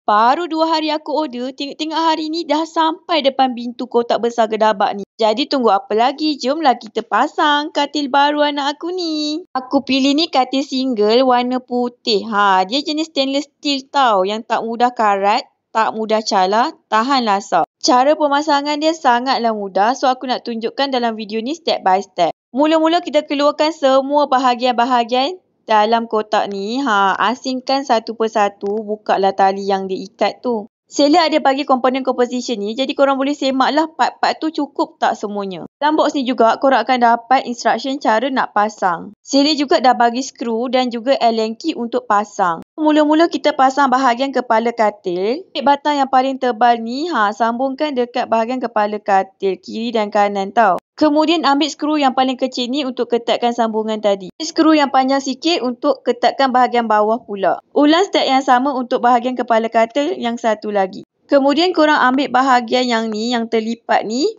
Baru 2 hari aku order, tengok-tengok hari ni dah sampai depan pintu kotak besar gedabak ni. Jadi tunggu apa lagi? Jomlah kita pasang katil baru anak aku ni. Aku pilih ni katil single warna putih. Dia jenis stainless steel tau, yang tak mudah karat, tak mudah calar, tahan lasak. Cara pemasangan dia sangatlah mudah, so aku nak tunjukkan dalam video ni step by step. Mula-mula kita keluarkan semua bahagian-bahagian dalam kotak ni. Asingkan satu persatu, bukalah tali yang diikat tu. Seller ada bagi komponen composition ni, jadi korang boleh semaklah part-part tu cukup tak semuanya. Dalam box ni juga korang akan dapat instruction cara nak pasang. Seller juga dah bagi skru dan juga Allen key untuk pasang. Mula-mula kita pasang bahagian kepala katil. Batang yang paling tebal ni, sambungkan dekat bahagian kepala katil, kiri dan kanan tau. Kemudian ambil skru yang paling kecil ni untuk ketatkan sambungan tadi. Skru yang panjang sikit untuk ketatkan bahagian bawah pula. Ulang step yang sama untuk bahagian kepala katil yang satu lagi. Kemudian korang ambil bahagian yang ni, yang terlipat ni,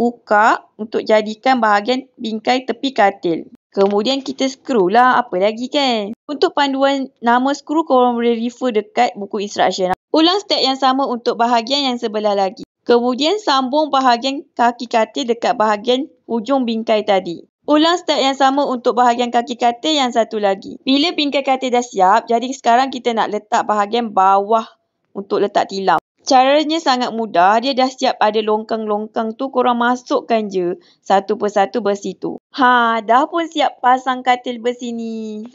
buka untuk jadikan bahagian bingkai tepi katil. Kemudian kita skru lah, apa lagi kan. Untuk panduan nama skru korang boleh refer dekat buku instruction. Ulang step yang sama untuk bahagian yang sebelah lagi. Kemudian sambung bahagian kaki katil dekat bahagian ujung bingkai tadi. Ulang step yang sama untuk bahagian kaki katil yang satu lagi. Bila bingkai katil dah siap, jadi sekarang kita nak letak bahagian bawah untuk letak tilam. Caranya sangat mudah, dia dah siap ada longkang-longkang tu, korang masukkan je satu persatu besi tu. Dah pun siap pasang katil besi ni.